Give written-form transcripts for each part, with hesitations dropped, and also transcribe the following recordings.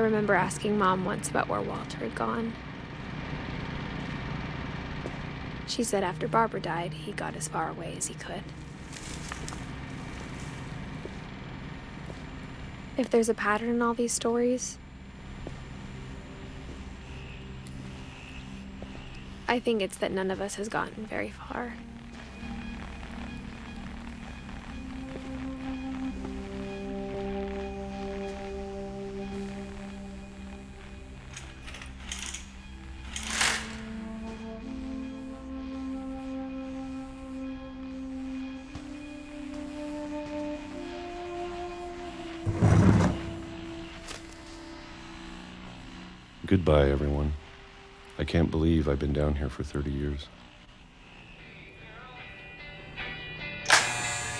remember asking Mom once about where Walter had gone. She said after Barbara died, he got as far away as he could. If there's a pattern in all these stories, I think it's that none of us has gotten very far. Goodbye, everyone. I can't believe I've been down here for 30 years.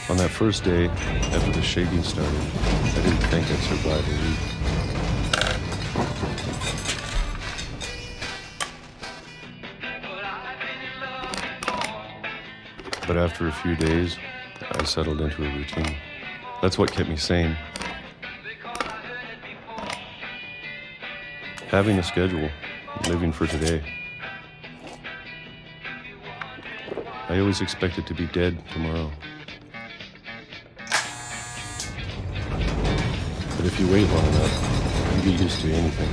On that first day, after the shaking started, I didn't think I'd survive a week. But after a few days, I settled into a routine. That's what kept me sane. Having a schedule, living for today. I always expected to be dead tomorrow. But if you wait long enough, you get used to anything.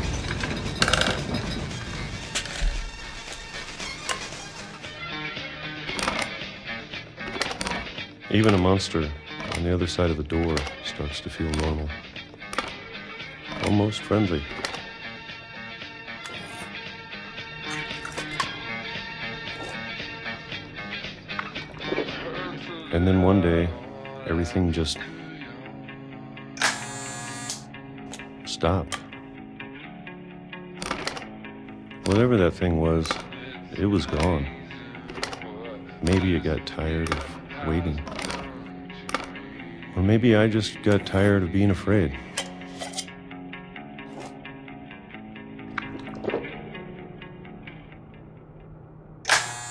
Even a monster on the other side of the door starts to feel normal. Almost friendly. And then one day, everything just stopped. Whatever that thing was, it was gone. Maybe it got tired of waiting. Or maybe I just got tired of being afraid.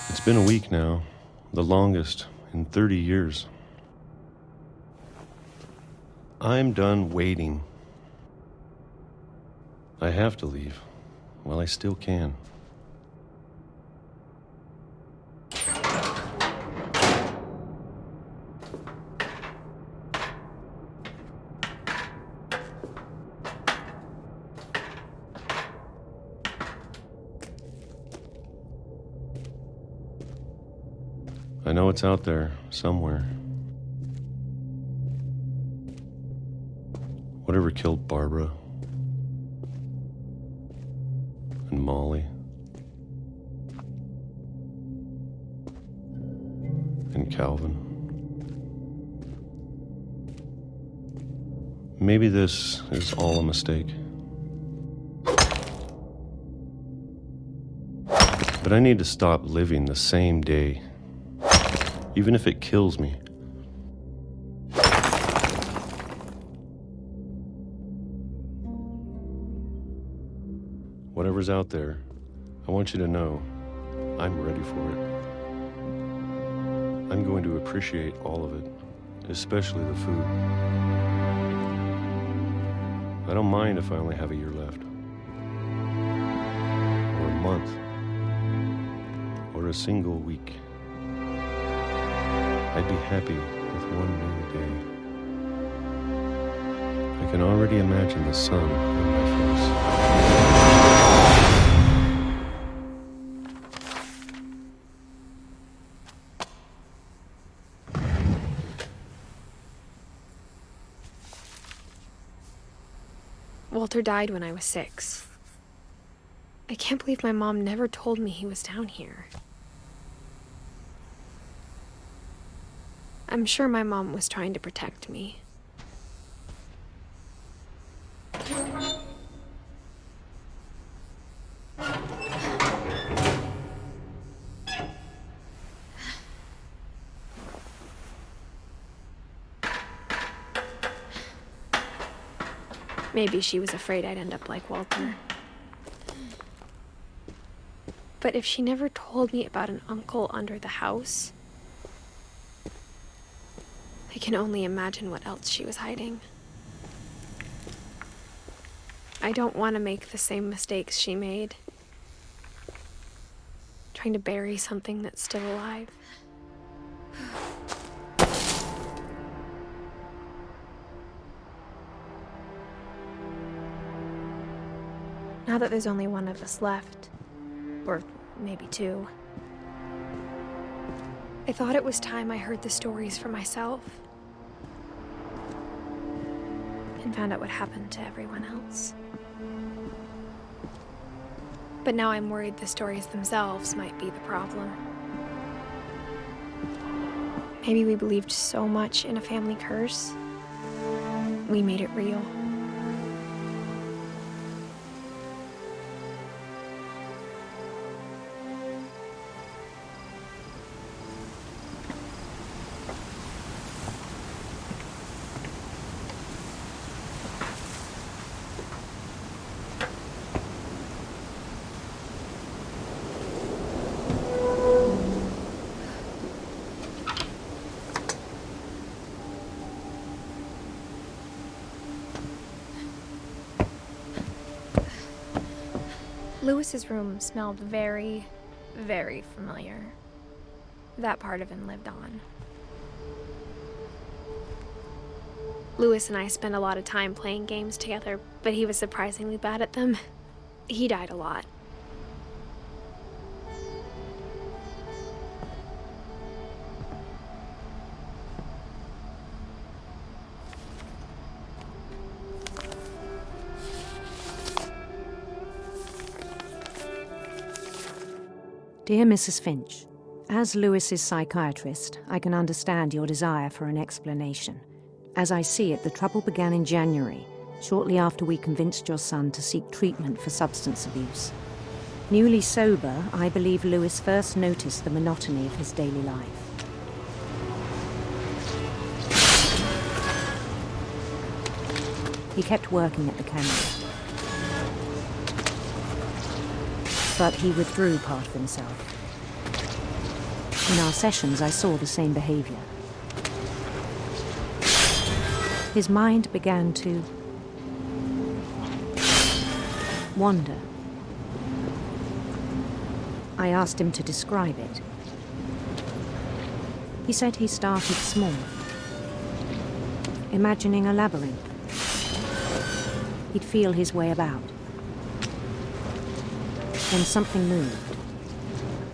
It's been a week now, the longest in 30 years. I'm done waiting. I have to leave while I still can. I know it's out there somewhere. Whatever killed Barbara and Molly and Calvin. Maybe this is all a mistake. But I need to stop living the same day. Even if it kills me. Whatever's out there, I want you to know I'm ready for it. I'm going to appreciate all of it, especially the food. I don't mind if I only have a year left, or a month, or a single week. I'd be happy with one new day. I can already imagine the sun on my face. Walter died when I was 6. I can't believe my mom never told me he was down here. I'm sure my mom was trying to protect me. Maybe she was afraid I'd end up like Walter. But if she never told me about an uncle under the house, I can only imagine what else she was hiding. I don't want to make the same mistakes she made. Trying to bury something that's still alive. Now that there's only one of us left, or maybe two, I thought it was time I heard the stories for myself and found out what happened to everyone else. But now I'm worried the stories themselves might be the problem. Maybe we believed so much in a family curse, we made it real. Lewis's room smelled very, very familiar. That part of him lived on. Lewis and I spent a lot of time playing games together, but he was surprisingly bad at them. He died a lot. Dear Mrs. Finch, as Lewis's psychiatrist, I can understand your desire for an explanation. As I see it, the trouble began in January, shortly after we convinced your son to seek treatment for substance abuse. Newly sober, I believe Lewis first noticed the monotony of his daily life. He kept working at the cannery, but he withdrew part of himself. In our sessions, I saw the same behavior. His mind began to wander. I asked him to describe it. He said he started small, imagining a labyrinth. He'd feel his way about. Then something moved.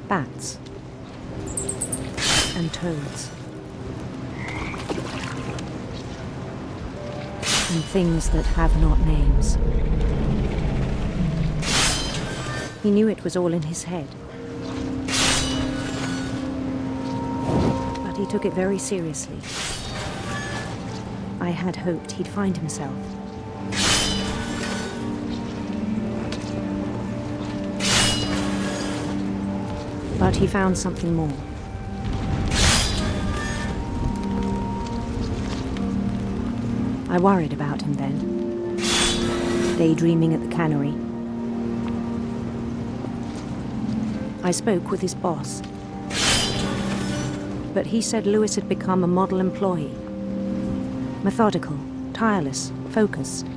Bats. And toads. And things that have not names. He knew it was all in his head. But he took it very seriously. I had hoped he'd find himself. But he found something more. I worried about him then, daydreaming at the cannery. I spoke with his boss, but he said Lewis had become a model employee. Methodical, tireless, focused.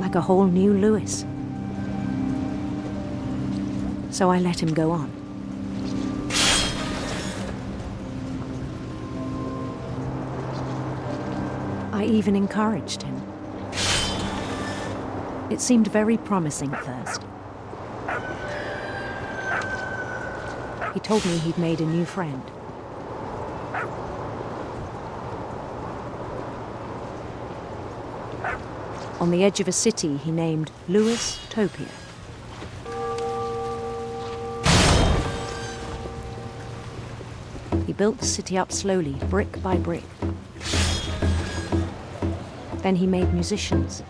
Like a whole new Lewis. So I let him go on. I even encouraged him. It seemed very promising at first. He told me he'd made a new friend. On the edge of a city he named Lewis Topia. He built the city up slowly, brick by brick. Then he made musicians.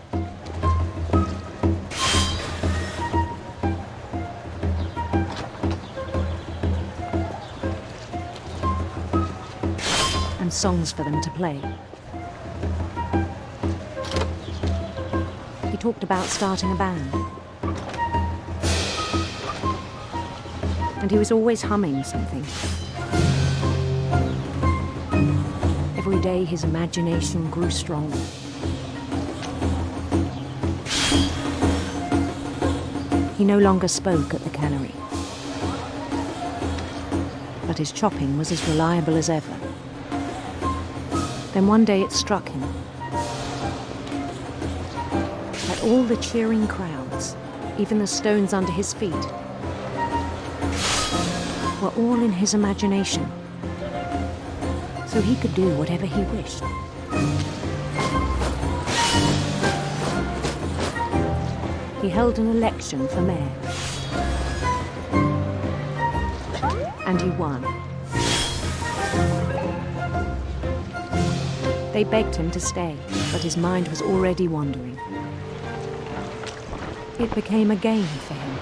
And songs for them to play. He talked about starting a band. And he was always humming something. Every day his imagination grew stronger. He no longer spoke at the cannery, but his chopping was as reliable as ever. Then one day it struck him that all the cheering crowds, even the stones under his feet, were all in his imagination, so he could do whatever he wished. He held an election for mayor, and he won. They begged him to stay, but his mind was already wandering. It became a game for him.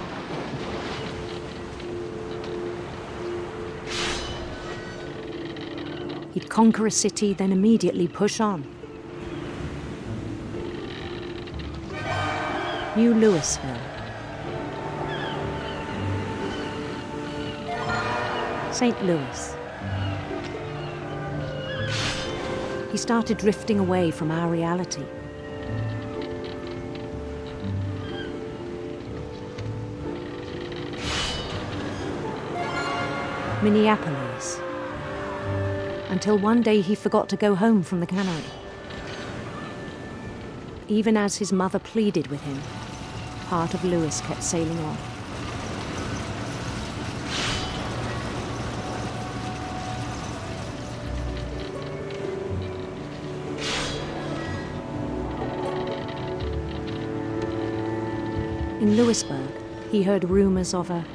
He'd conquer a city, then immediately push on. New Louisville. St. Louis. He started drifting away from our reality. Minneapolis. Until one day he forgot to go home from the cannery. Even as his mother pleaded with him, part of Louis kept sailing on. In Louisburg, he heard rumors of a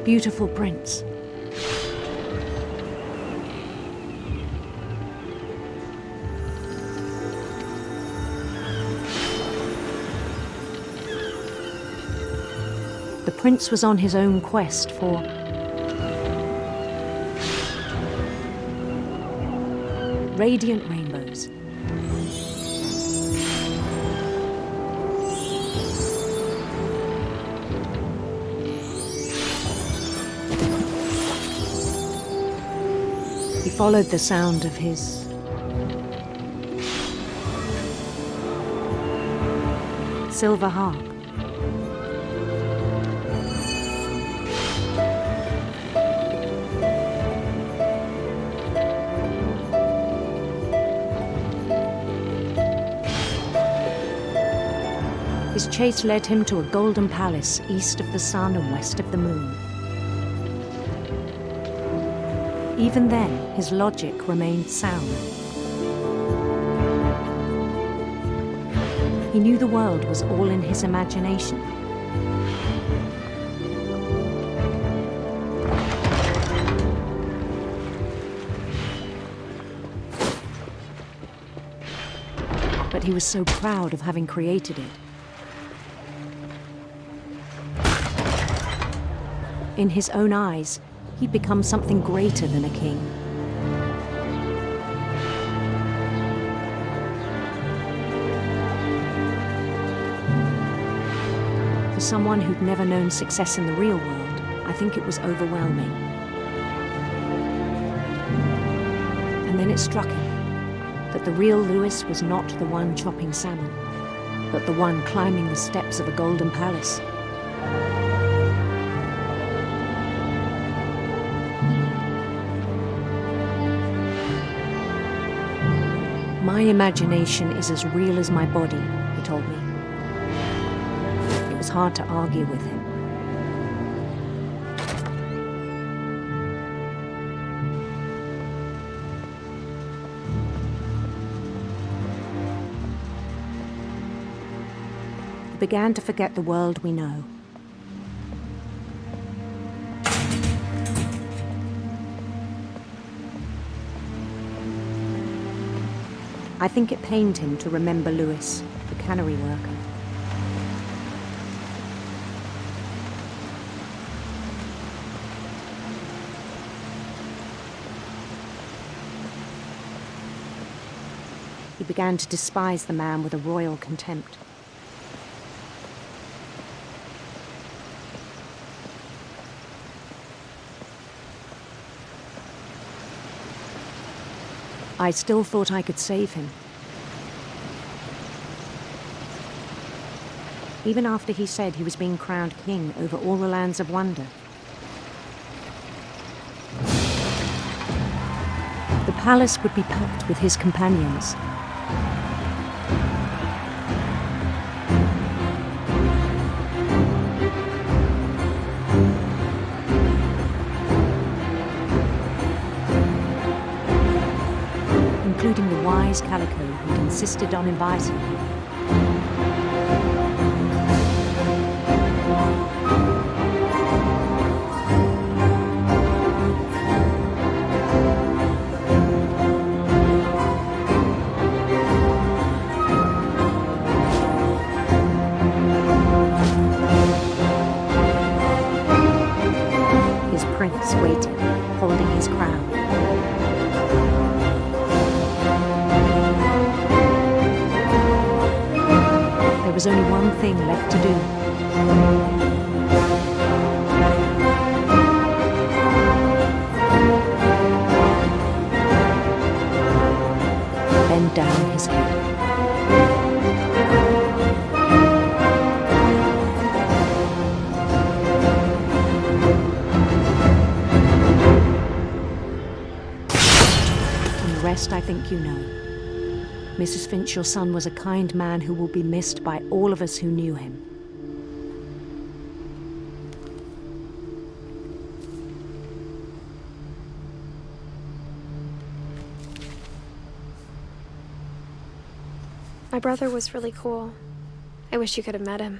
beautiful prince. The prince was on his own quest for radiant rainbows. He followed the sound of his silver harp. His chase led him to a golden palace east of the sun and west of the moon. Even then, his logic remained sound. He knew the world was all in his imagination. But he was so proud of having created it. In his own eyes, he'd become something greater than a king. For someone who'd never known success in the real world, I think it was overwhelming. And then it struck him that the real Louis was not the one chopping salmon, but the one climbing the steps of a golden palace. My imagination is as real as my body, he told me. It was hard to argue with him. He began to forget the world we know. I think it pained him to remember Louis, the cannery worker. He began to despise the man with a royal contempt. I still thought I could save him. even after he said he was being crowned king over all the lands of wonder. The palace would be packed with his companions. Including the wise Calico who'd insisted on inviting him. His prince waited, holding his crown. There was only one thing left to do. Bend down his head. And the rest I think you know. Mrs. Finch, your son was a kind man who will be missed by all of us who knew him. My brother was really cool. I wish you could have met him.